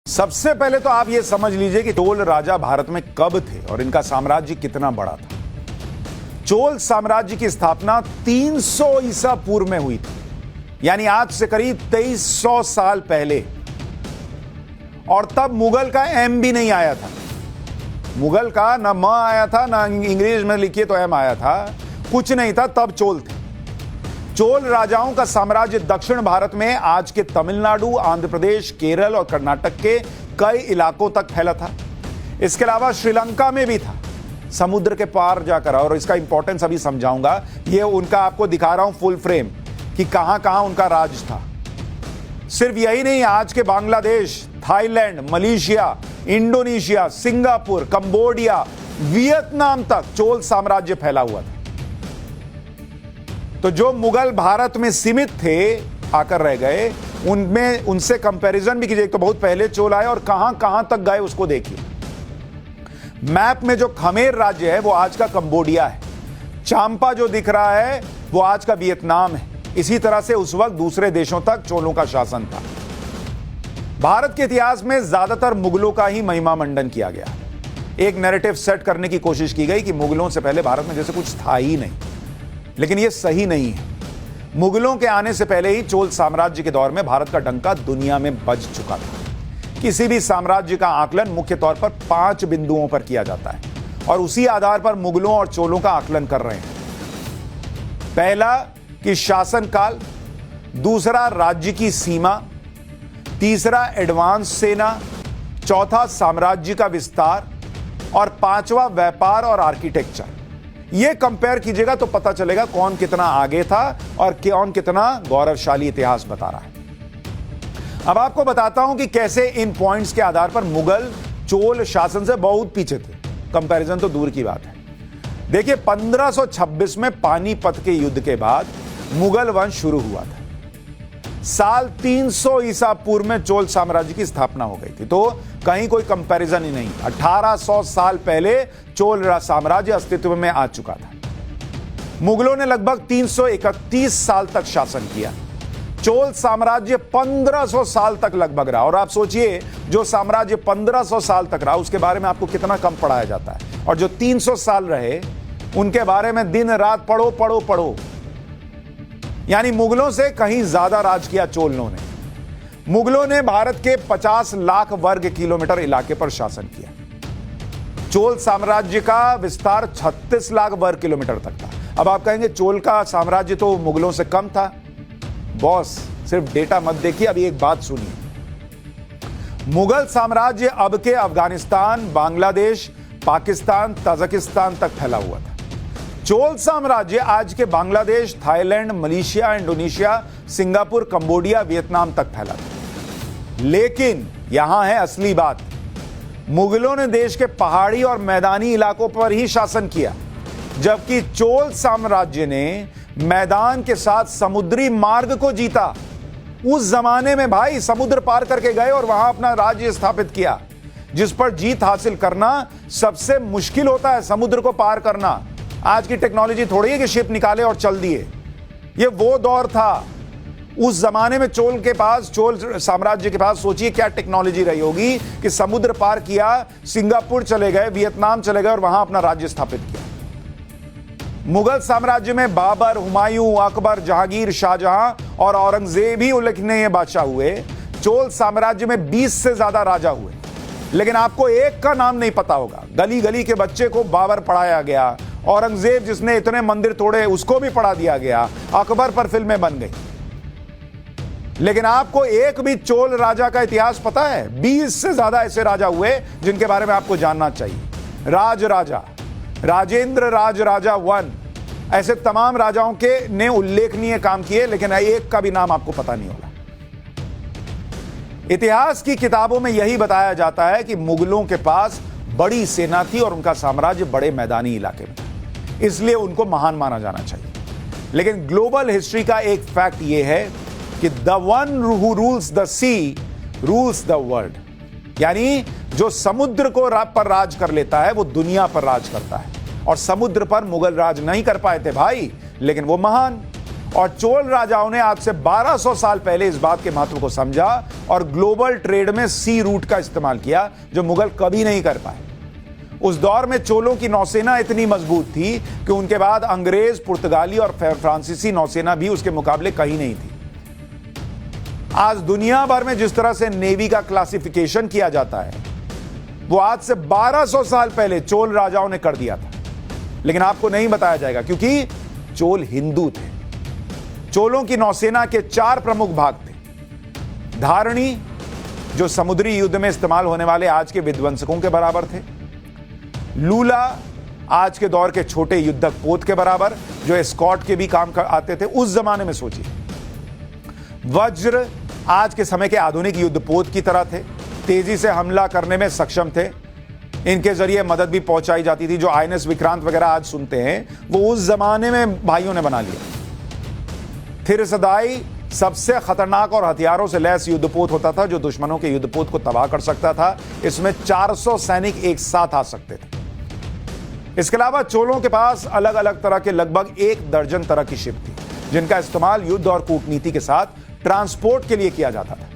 सबसे पहले तो आप ये समझ लीजिए कि चोल राजा भारत में कब थे और इनका साम्राज्य कितना बड़ा था। चोल साम्राज्य की स्थापना 300 ईसा पूर्व में हुई थी, यानी आज से करीब 2300 साल पहले। और तब मुगल का एम भी नहीं आया था। मुगल का ना म आया था, ना अंग्रेजी में लिखिए तो एम आया था, कुछ नहीं था, तब चोल थे। चोल राजाओं का साम्राज्य दक्षिण भारत में आज के तमिलनाडु, आंध्र प्रदेश, केरल और कर्नाटक के कई इलाकों तक फैला था। इसके अलावा श्रीलंका में भी था, समुद्र के पार जाकर। और इसका इंपॉर्टेंस अभी समझाऊंगा। ये उनका आपको दिखा रहा हूं फुल फ्रेम कि कहां कहां उनका राज था। सिर्फ यही नहीं, आज के Bangladesh, Thailand, Malaysia, Indonesia, Singapore, Cambodia, Vietnam तक चोल साम्राज्य फैला हुआ था। तो जो मुगल भारत में सीमित थे, आकर रह गए, उनमें उनसे कंपैरिजन भी कीजिए। तो बहुत पहले चोल आए और कहां कहां तक गए उसको देखिए। मैप में जो खमेर राज्य है वो आज का कंबोडिया है। चांपा जो दिख रहा है वो आज का वियतनाम है। इसी तरह से उस वक्त दूसरे देशों तक चोलों का शासन था। भारत के इतिहास में ज्यादातर मुगलों का ही महिमा मंडन किया गया। एक नैरेटिव सेट करने की कोशिश की गई कि मुगलों से पहले भारत में जैसे कुछ था ही नहीं, लेकिन यह सही नहीं है। मुगलों के आने से पहले ही चोल साम्राज्य के दौर में भारत का डंका दुनिया में बज चुका था। किसी भी साम्राज्य का आकलन मुख्य तौर पर 5 बिंदुओं पर किया जाता है और उसी आधार पर मुगलों और चोलों का आकलन कर रहे हैं। पहला कि शासन काल, दूसरा राज्य की सीमा, तीसरा एडवांस सेना, चौथा साम्राज्य का विस्तार और पांचवा व्यापार और आर्किटेक्चर। यह कंपेयर कीजिएगा तो पता चलेगा कौन कितना आगे था और कौन कितना गौरवशाली इतिहास बता रहा है। अब आपको बताता हूं कि कैसे इन पॉइंट्स के आधार पर मुगल चोल शासन से बहुत पीछे थे। कंपैरिजन तो दूर की बात है। देखिए, 1526 में पानीपत के युद्ध के बाद मुगल वंश शुरू हुआ था। साल 300 ईसा पूर्व में चोल साम्राज्य की स्थापना हो गई थी। तो कहीं कोई कंपैरिजन ही नहीं। 1800 साल पहले चोल साम्राज्य अस्तित्व में आ चुका था। मुगलों ने लगभग 331 साल तक शासन किया। चोल साम्राज्य 1500 साल तक लगभग रहा। और आप सोचिए, जो साम्राज्य 1500 साल तक रहा उसके बारे में आपको कितना कम पढ़ाया जाता है, और जो 300 साल रहे उनके बारे में दिन रात पढ़ो पढ़ो पढ़ो। यानी मुगलों से कहीं ज्यादा राज किया चोलों ने। मुगलों ने भारत के 50 लाख वर्ग किलोमीटर इलाके पर शासन किया। चोल साम्राज्य का विस्तार 36 लाख वर्ग किलोमीटर तक था। अब आप कहेंगे चोल का साम्राज्य तो मुगलों से कम था। बॉस, सिर्फ डेटा मत देखिए, अभी एक बात सुनिए। मुगल साम्राज्य अब के अफगानिस्तान, बांग्लादेश, पाकिस्तान, तजाकिस्तान तक फैला हुआ था। चोल साम्राज्य आज के Bangladesh, Thailand, Malaysia, Indonesia, Singapore, Cambodia, Vietnam तक फैला था। लेकिन यहां है असली बात। मुगलों ने देश के पहाड़ी और मैदानी इलाकों पर ही शासन किया, जबकि चोल साम्राज्य ने मैदान के साथ समुद्री मार्ग को जीता। उस जमाने में भाई समुद्र पार करके गए और वहां अपना राज्य स्थापित किया, जिस पर जीत हासिल करना सबसे मुश्किल होता है, समुद्र को पार करना। आज की टेक्नोलॉजी थोड़ी है कि शिप निकाले और चल दिए। ये वो दौर था। उस जमाने में चोल साम्राज्य के पास सोचिए क्या टेक्नोलॉजी रही होगी कि समुद्र पार किया, सिंगापुर चले गए, वियतनाम चले गए और वहां अपना राज्य स्थापित किया। मुगल साम्राज्य में बाबर, हुमायूं, अकबर, जहांगीर, शाहजहां और औरंगजेब ही उल्लेखनीय बादशाह हुए। चोल साम्राज्य में 20 से ज्यादा राजा हुए, लेकिन आपको एक का नाम नहीं पता होगा। गली गली के बच्चे को बाबर पढ़ाया गया, औरंगजेब जिसने इतने मंदिर तोड़े उसको भी पढ़ा दिया गया, अकबर पर फिल्में बन गई। लेकिन आपको एक भी चोल राजा का इतिहास पता है? 20 से ज्यादा ऐसे राजा हुए जिनके बारे में आपको जानना चाहिए। राजा, राजेंद्र राजा 1, ऐसे तमाम राजाओं के ने उल्लेखनीय काम किए, लेकिन एक का भी नाम आपको पता नहीं होगा। इतिहास की किताबों में यही बताया जाता है कि मुगलों के पास बड़ी सेना थी और उनका साम्राज्य बड़े मैदानी इलाके में था, इसलिए उनको महान माना जाना चाहिए। लेकिन ग्लोबल हिस्ट्री का एक फैक्ट यह है कि the one who rules the sea rules the world. यानी जो समुद्र को पर राज कर लेता है वो दुनिया पर राज करता है। और समुद्र पर मुगल राज नहीं कर पाए थे भाई, लेकिन वो महान और चोल राजाओं ने आज से 1200 साल पहले इस बात के महत्व को समझा और ग्लोबल ट्रेड में सी रूट का इस्तेमाल किया, जो मुगल कभी नहीं कर पाए। उस दौर में चोलों की नौसेना इतनी मजबूत थी कि उनके बाद अंग्रेज, पुर्तगाली और फ्रांसीसी नौसेना भी उसके मुकाबले कहीं नहीं थी। आज दुनिया भर में जिस तरह से नेवी का क्लासिफिकेशन किया जाता है, वो आज से 1200 साल पहले चोल राजाओं ने कर दिया था, लेकिन आपको नहीं बताया जाएगा क्योंकि चोल हिंदू थे। चोलों की नौसेना के 4 प्रमुख भाग थे। धारणी, जो समुद्री युद्ध में इस्तेमाल होने वाले आज के विध्वंसकों के बराबर थे। लूला, आज के दौर के छोटे युद्धक पोत के बराबर, जो एस्कॉर्ट के भी काम आते थे उस जमाने में। सोचिए, वज्र आज के समय के आधुनिक युद्धपोत की तरह थे, तेजी से हमला करने में सक्षम थे। इनके जरिए मदद भी पहुंचाई जाती थी। जो आईएनएस विक्रांत वगैरह आज सुनते हैं, वो उस जमाने में भाइयों ने बना लिया। फिर सदाई सबसे खतरनाक और हथियारों से लैस युद्धपोत होता था, जो दुश्मनों के युद्धपोत को तबाह कर सकता था। इसमें 400 सैनिक एक साथ आ सकते थे। इसके अलावा चोलों के पास अलग अलग तरह के लगभग 1 दर्जन तरह की शिप थी, जिनका इस्तेमाल युद्ध और कूटनीति के साथ ट्रांसपोर्ट के लिए किया जाता था।